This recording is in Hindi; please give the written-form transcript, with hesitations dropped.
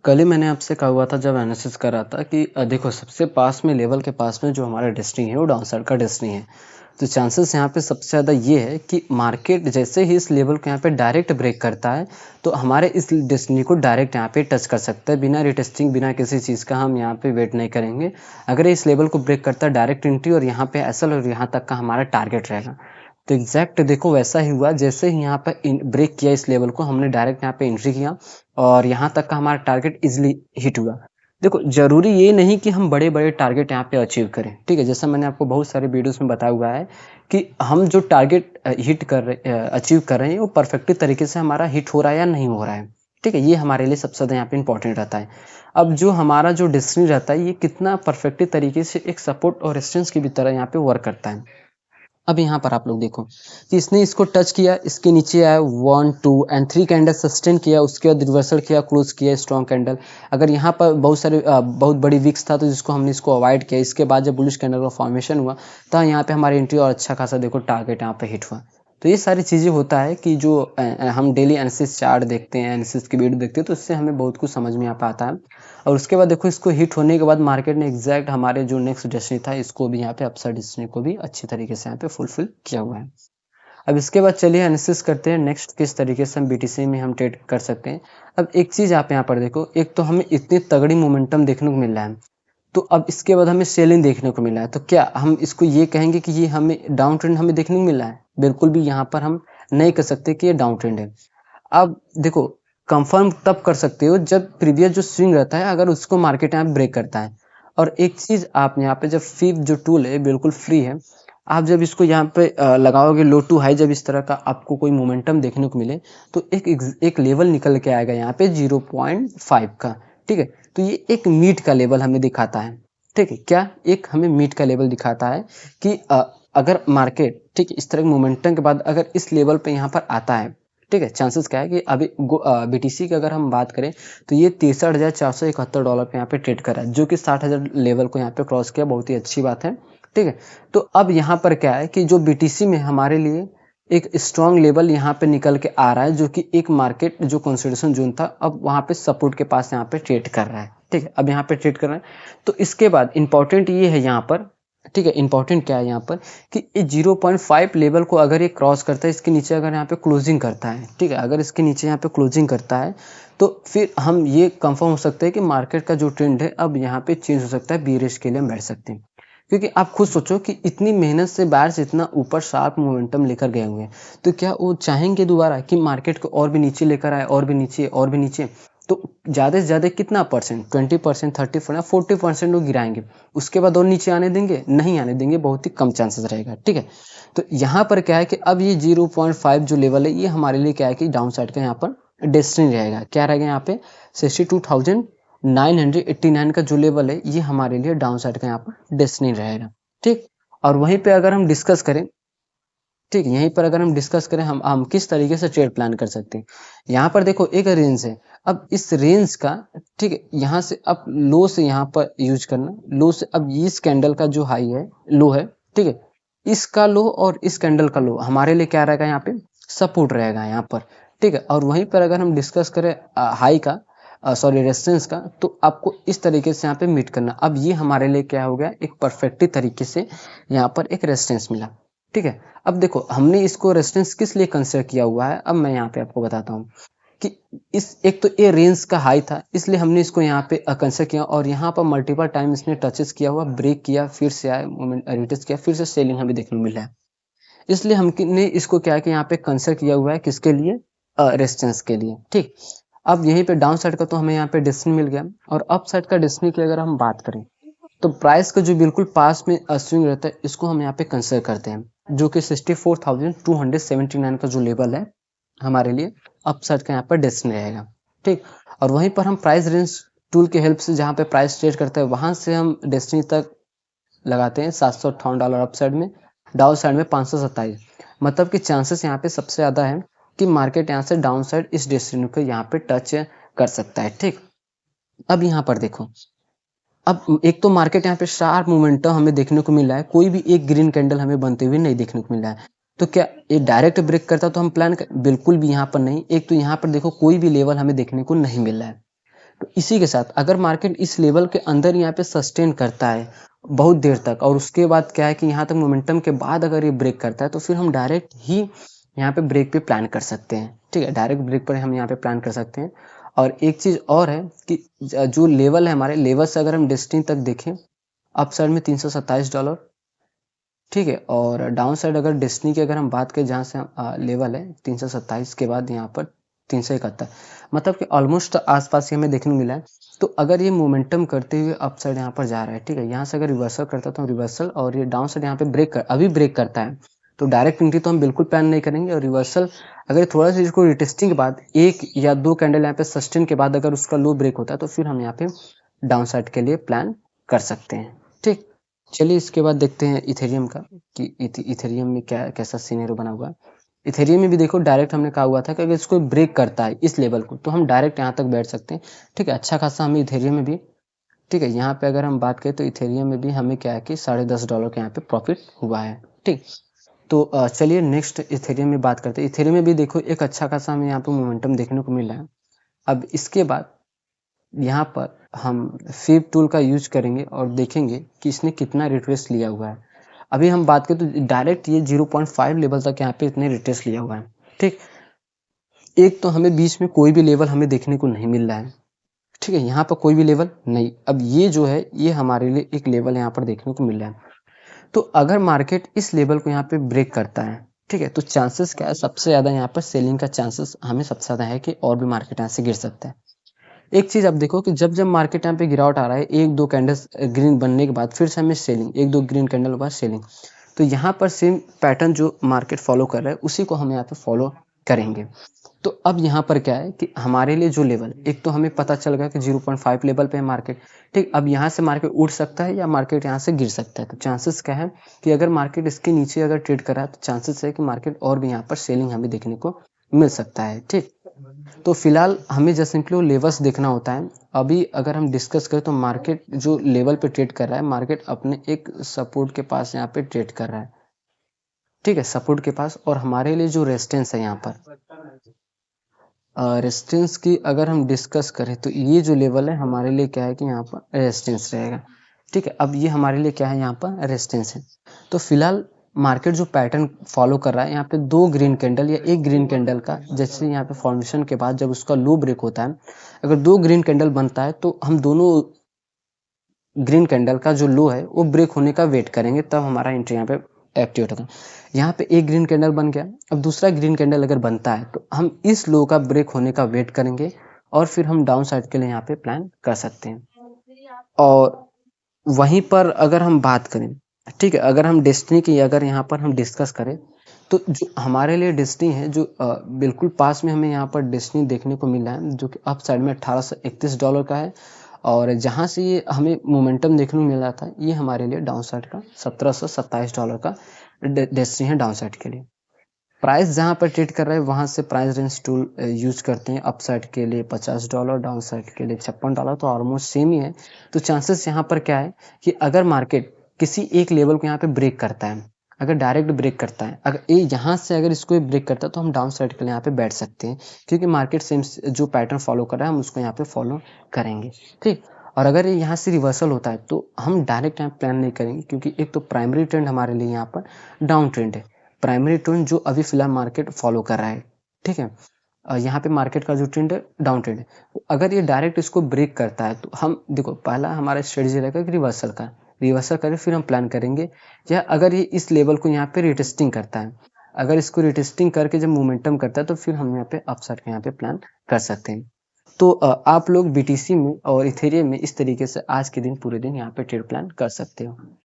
कल ही मैंने आपसे कहा हुआ था जब एनालिसिस कर रहा था कि देखो सबसे पास में लेवल के पास में जो हमारा डेस्टिनी है वो डाउनसाइड का डेस्टिनी है। तो चांसेस यहाँ पे सबसे ज़्यादा ये है कि मार्केट जैसे ही इस लेवल को यहाँ पे डायरेक्ट ब्रेक करता है तो हमारे इस डेस्टिनी को डायरेक्ट यहाँ पे टच कर सकता है बिना रिटेस्टिंग बिना किसी चीज़ का हम यहाँ पे वेट नहीं करेंगे। अगर ये इस लेवल को ब्रेक करता है डायरेक्ट एंट्री और यहाँ पे एसएल और यहाँ तक का हमारा टारगेट रहेगा। तो एग्जैक्ट देखो वैसा ही हुआ जैसे ही यहाँ पर ब्रेक किया इस लेवल को हमने डायरेक्ट यहाँ पे एंट्री किया और यहाँ तक का हमारा टारगेट इजीली हिट हुआ। देखो ज़रूरी ये नहीं कि हम बड़े-बड़े टारगेट यहाँ पे अचीव करें, ठीक है? जैसा मैंने आपको बहुत सारे वीडियोज़ में बताया हुआ है कि हम जो टारगेट अचीव कर रहे हैं वो परफेक्टली तरीके से हमारा हिट हो रहा है या नहीं हो रहा है, ठीक है? ये हमारे लिए सबसे ज़्यादा यहाँ पे इम्पोर्टेंट रहता है। अब जो हमारा जो डेस्टिनी रहता है ये कितना परफेक्टली तरीके से एक सपोर्ट और रेजिस्टेंस की भी तरह यहाँ पे वर्क करता है। अब यहाँ पर आप लोग देखो कि इसने इसको टच किया, इसके नीचे आया 1 2 एंड 3 कैंडल सस्टेन किया, उसके बाद रिवर्सल किया, क्लोज किया स्ट्रॉन्ग कैंडल। अगर यहाँ पर बहुत बड़ी विक्स था तो जिसको हमने इसको अवॉइड किया। इसके बाद जब बुलिश कैंडल का फॉर्मेशन हुआ तो यहाँ पे हमारी एंट्री और अच्छा खासा देखो टारगेट यहाँ पे हिट हुआ। तो ये सारी चीज़ें होता है कि जो हम डेली एनालिसिस चार्ट देखते हैं, एनालिसिस की वीडियो देखते हैं तो इससे हमें बहुत कुछ समझ में यहाँ पे आता है। और उसके बाद देखो इसको हिट होने के बाद मार्केट ने एग्जैक्ट हमारे जो नेक्स्ट डेस्टिनी था इसको भी यहाँ पे अपसाइड डेस्टिनी को भी अच्छी तरीके से यहाँ पे फुलफिल किया हुआ है। अब इसके बाद चलिए एनालिसिस करते हैं नेक्स्ट किस तरीके से हम बीटीसी में हम ट्रेड कर सकते हैं। अब एक चीज़ आप यहाँ पर देखो, एक तो हमें इतनी तगड़ी मोमेंटम देखने को मिल रहा है, तो अब इसके बाद हमें सेलिंग देखने को मिला है। तो क्या हम इसको ये कहेंगे कि ये हमें डाउन ट्रेंड हमें देखने को मिला है? बिल्कुल भी यहाँ पर हम नहीं कह सकते कि ये डाउन ट्रेंड है। अब देखो कंफर्म तब कर सकते हो जब प्रीवियस जो स्विंग रहता है अगर उसको मार्केट यहाँ ब्रेक करता है। और एक चीज आप यहाँ पे जब फिब जो टूल है बिल्कुल फ्री है, आप जब इसको यहाँ पे लगाओगे लो टू हाई, जब इस तरह का आपको कोई मोमेंटम देखने को मिले तो एक लेवल निकल के आएगा यहाँ पे 0.5 का, ठीक है? तो ये एक मीट का लेवल हमें दिखाता है, ठीक है? क्या एक हमें मीट का लेवल दिखाता है कि अगर मार्केट ठीक इस तरह के मोमेंटम के बाद अगर इस लेवल पे यहाँ पर आता है, ठीक है? चांसेस क्या है कि अभी बीटीसी की अगर हम बात करें तो ये $63,471 पे यहाँ पे ट्रेड कर रहा है, जो कि 60,000 लेवल को यहाँ पे क्रॉस किया, बहुत ही अच्छी बात है, ठीक है? तो अब यहाँ पर क्या है कि जो बीटीसी में हमारे लिए एक स्ट्रॉन्ग लेवल यहाँ पे निकल के आ रहा है, जो कि एक मार्केट जो कंसोलिडेशन जोन था अब वहाँ पे सपोर्ट के पास यहाँ पे ट्रेड कर रहा है, ठीक है? अब यहाँ पे ट्रेड कर रहा है तो इसके बाद इंपॉर्टेंट ये है यहाँ पर, ठीक है? इंपॉर्टेंट क्या है यहाँ पर कि ये 0.5 लेवल को अगर ये क्रॉस करता है, इसके नीचे अगर यहाँ पे क्लोजिंग करता है, ठीक है? अगर इसके नीचे यहाँ पे क्लोजिंग करता है तो फिर हम ये कंफर्म हो सकते हैं कि मार्केट का जो ट्रेंड है अब यहाँ पे चेंज हो सकता है, बीयरिश के लिए हम बैठ सकते हैं। क्योंकि आप खुद सोचो कि इतनी मेहनत से बायर्स इतना ऊपर शार्प मोमेंटम लेकर गए हुए हैं, तो क्या वो चाहेंगे दोबारा कि मार्केट को और भी नीचे लेकर आए, और भी नीचे और भी नीचे? तो ज़्यादा से ज़्यादा कितना परसेंट, 20%, 30%, 40% लोग गिराएंगे। उसके बाद और नीचे आने देंगे? नहीं आने देंगे, बहुत ही कम चांसेस रहेगा, ठीक है? तो यहाँ पर क्या है कि अब ये 0.5 जो लेवल है ये हमारे लिए क्या है कि डाउन साइड का यहाँ पर डेस्टिनी रहेगा। क्या रहेगा यहाँ पे 62,989 का जो लेवल है ये हमारे लिए डाउन साइड का यहाँ पर डेस्टिनी रहेगा, ठीक? और वहीं पे अगर हम डिस्कस करें, ठीक, यहीं पर अगर हम डिस्कस करें हम किस तरीके से ट्रेड प्लान कर सकते हैं। यहाँ पर देखो एक रेंज है, अब इस रेंज का, ठीक है, यहाँ से अब लो से यहाँ पर यूज करना, लो से अब इस कैंडल का जो हाई है लो है, ठीक है? इसका लो और इस कैंडल का लो हमारे लिए क्या रहेगा यहाँ पे सपोर्ट रहेगा यहाँ पर, ठीक है? और वहीं पर अगर हम डिस्कस करें हाई का, सॉरी रेजिस्टेंस का, तो आपको इस तरीके से यहाँ पे मीट करना। अब ये हमारे लिए क्या हो गया, एक परफेक्टली तरीके से यहाँ पर एक रेजिस्टेंस मिला, ठीक है? अब देखो हमने इसको रेजिस्टेंस किस लिए कंसिडर किया हुआ है, अब मैं यहाँ पे आपको बताता हूँ कि इस एक तो ये रेंज का हाई था इसलिए हमने इसको यहाँ पे कंसिडर किया, और यहाँ पर मल्टीपल टाइम इसने टचेस किया हुआ, ब्रेक किया, फिर से आया मोमेंट रिटेस्ट किया, फिर से सेलिंग हमें देखने को मिल रहा है। इसलिए हमने इसको क्या है कि यहाँ पे कंसिडर किया हुआ है किसके लिए, रेजिस्टेंस के लिए, ठीक? अब यहीं पे डाउन साइड का तो हमें यहाँ पे डेस्टिनी मिल गया, और अप साइड का डेस्टिनी की अगर हम बात करें तो प्राइस का जो बिल्कुल पास में स्विंग रहता है इसको हम यहाँ पे कंसिडर करते हैं, जो कि 64,279 का जो लेवल है हमारे लिए अपसाइड का यहाँ पर डेस्टिनी रहेगा, ठीक? और वहीं पर हम प्राइस रेंज टूल के हेल्प से जहाँ पे प्राइस ट्रेड करते हैं वहां से हम डेस्टिनी तक लगाते हैं $758 अपसाइड में, डाउन साइड में 527। मतलब कि चांसेस यहाँ पे सबसे ज़्यादा है कि मार्केट यहाँ से डाउन साइड इस डेस्टिनी को यहाँ पे टच कर सकता है, ठीक? अब यहाँ पर देखो, अब एक तो मार्केट यहाँ पे शार्प मोमेंटम हमें देखने को मिल रहा है, कोई भी एक ग्रीन कैंडल हमें बनते हुए नहीं देखने को मिल रहा है। तो क्या ये डायरेक्ट ब्रेक करता तो हम प्लान कर, बिल्कुल भी यहाँ पर नहीं। एक तो यहाँ पर देखो कोई भी लेवल हमें देखने को नहीं मिल रहा है, तो इसी के साथ अगर मार्केट इस लेवल के अंदर यहाँ पे सस्टेन करता है बहुत देर तक और उसके बाद क्या है कि यहाँ तक मोमेंटम के बाद अगर ये ब्रेक करता है तो फिर हम डायरेक्ट ही यहाँ पे ब्रेक पे प्लान कर सकते हैं। ठीक है, डायरेक्ट ब्रेक पर हम यहाँ पे प्लान कर सकते हैं। और एक चीज़ और है कि जो लेवल है हमारे लेवल से अगर हम डेस्टिनी तक देखें, अप साइड में $327, ठीक है, और डाउन साइड अगर डेस्टिनी की अगर हम बात करें जहाँ से लेवल है 327 के बाद यहाँ पर 371, मतलब कि ऑलमोस्ट आसपास ही हमें देखने को मिला है। तो अगर ये मोमेंटम करते हुए अप साइड यहाँ पर जा रहा है, ठीक है, यहाँ से अगर रिवर्सल करता है तो हम रिवर्सल, और ये डाउन साइड यहाँ पे अभी ब्रेक करता है तो डायरेक्ट एंट्री तो हम बिल्कुल प्लान नहीं करेंगे। और रिवर्सल अगर थोड़ा सा इसको रिटेस्टिंग के बाद 1 या 2 कैंडल यहाँ पे सस्टेन के बाद अगर उसका लो ब्रेक होता है तो फिर हम यहाँ पे डाउन साइड के लिए प्लान कर सकते हैं। ठीक, चलिए इसके बाद देखते हैं इथेरियम का कि इथेरियम में क्या कैसा सीनेरियो बना हुआ है। इथेरियम में भी देखो डायरेक्ट हमने कहा हुआ था कि अगर इसको ब्रेक करता है इस लेवल को तो हम डायरेक्ट यहाँ तक बैठ सकते हैं। ठीक है, अच्छा खासा हमें इथेरियम में भी, ठीक है, यहाँ पे अगर हम बात करें तो इथेरियम में भी हमें क्या है कि $10.5 के यहाँ पे प्रॉफिट हुआ है। ठीक, तो चलिए नेक्स्ट इथेरियम में बात करते हैं। इथेरियम में भी देखो एक अच्छा खासा हमें यहाँ पे मोमेंटम देखने को मिल रहा है। अब इसके बाद यहाँ पर हम फिब टूल का यूज करेंगे और देखेंगे कि इसने कितना रिट्रेस लिया हुआ है। अभी हम बात करें तो डायरेक्ट ये 0.5 लेवल तक यहाँ पे इतने रिट्रेस लिया हुआ है। ठीक, एक तो हमें बीच में कोई भी लेवल हमें देखने को नहीं मिल रहा है। ठीक है, यहाँ पर कोई भी लेवल नहीं। अब ये जो है ये हमारे लिए एक लेवल यहाँ पर देखने को मिल रहा है। तो अगर मार्केट इस लेवल को यहाँ पे ब्रेक करता है, ठीक है, तो चांसेस क्या है, सबसे ज़्यादा यहाँ पर सेलिंग का चांसेस हमें सबसे ज़्यादा है कि और भी मार्केट यहाँ से गिर सकता है। एक चीज़ आप देखो कि जब जब मार्केट यहाँ पे गिरावट आ रहा है, 1-2 कैंडल्स ग्रीन बनने के बाद फिर से हमें सेलिंग, 1-2 ग्रीन कैंडल के बाद सेलिंग, तो यहाँ पर सेम पैटर्न जो मार्केट फॉलो कर रहा है उसी को हम यहाँ पे फॉलो करेंगे। तो अब यहाँ पर क्या है कि हमारे लिए जो लेवल, एक तो हमें पता चल गया कि 0.5 लेवल पे है मार्केट। ठीक, अब यहाँ से मार्केट उठ सकता है या मार्केट यहाँ से गिर सकता है। तो चांसेस क्या है कि अगर मार्केट इसके नीचे अगर ट्रेड कर रहा है तो चांसेस है कि मार्केट और भी यहाँ पर सेलिंग हमें देखने को मिल सकता है। ठीक, तो फिलहाल हमें जस्ट सिंपली लेवल्स देखना होता है। अभी अगर हम डिस्कस करें तो मार्केट जो लेवल पे ट्रेड कर रहा है, मार्केट अपने एक सपोर्ट के पास यहाँ पे ट्रेड कर रहा है। ठीक है, सपोर्ट के पास, और हमारे लिए जो रेजिस्टेंस है यहाँ पर, रेजिस्टेंस की अगर हम डिस्कस करें तो ये जो लेवल है हमारे लिए क्या है कि यहाँ पर रेजिस्टेंस रहेगा। ठीक है, अब ये हमारे लिए क्या है, यहाँ पर रेजिस्टेंस है। तो फिलहाल मार्केट जो पैटर्न फॉलो कर रहा है, यहाँ पे 2 ग्रीन कैंडल या 1 ग्रीन कैंडल का, जैसे यहाँ पे फॉर्मेशन के बाद जब उसका लो ब्रेक होता है, अगर 2 ग्रीन कैंडल बनता है तो हम दोनों ग्रीन कैंडल का जो लो है वो ब्रेक होने का वेट करेंगे, तब हमारा एंट्री यहाँ पे एक्टिवेट होगा। यहाँ पे एक ग्रीन कैंडल बन गया, अब दूसरा ग्रीन कैंडल अगर बनता है तो हम इस लो का ब्रेक होने का वेट करेंगे और फिर हम डाउन साइड के लिए यहाँ पे प्लान कर सकते हैं। और वहीं पर अगर हम बात करें, ठीक है, अगर हम डेस्टिनी की अगर यहाँ पर हम डिस्कस करें तो जो हमारे लिए डेस्टिनी है, जो बिल्कुल पास में हमें यहाँ पर डेस्टिनी देखने को मिला है जो कि अप साइड में $1831 का है, और जहाँ से ये हमें मोमेंटम देखने को मिल रहा था ये हमारे लिए डाउन साइड का $1727 का डेस्टिनी है डाउन साइड के लिए। प्राइस जहाँ पर ट्रेड कर रहा है वहाँ से प्राइस रेंज टूल यूज करते हैं। अप साइड के लिए $50, डाउन साइड के लिए $56, तो ऑलमोस्ट सेम ही है। तो चांसेस यहाँ पर क्या है कि अगर मार्केट किसी एक लेवल को यहाँ पे ब्रेक करता है, अगर डायरेक्ट ब्रेक करता है, अगर ये यहाँ से अगर इसको ब्रेक करता है तो हम डाउन साइड के लिए यहाँ पे बैठ सकते हैं, क्योंकि मार्केट सेम जो पैटर्न फॉलो कर रहा है हम उसको यहाँ पे फॉलो करेंगे। ठीक, और अगर ये यहाँ से रिवर्सल होता है तो हम डायरेक्ट यहाँ प्लान नहीं करेंगे, क्योंकि एक तो प्राइमरी ट्रेंड हमारे लिए यहाँ पर डाउन ट्रेंड है, प्राइमरी ट्रेंड जो अभी फिलहाल मार्केट फॉलो कर रहा है। ठीक है, यहाँ पे मार्केट का जो ट्रेंड है डाउन ट्रेंड है। तो अगर ये डायरेक्ट इसको ब्रेक करता है तो हम देखो पहला हमारा स्ट्रेटजी रहेगा कि रिवर्सल करें फिर हम प्लान करेंगे, या अगर ये इस लेवल को यहाँ पे रिटेस्टिंग करता है, अगर इसको रिटेस्टिंग करके जब मोमेंटम करता है तो फिर हम यहाँ पे अपसाइड के यहाँ पे प्लान कर सकते हैं। तो आप लोग बीटीसी में और इथेरियम में इस तरीके से आज के दिन पूरे दिन यहाँ पे ट्रेड प्लान कर सकते हो।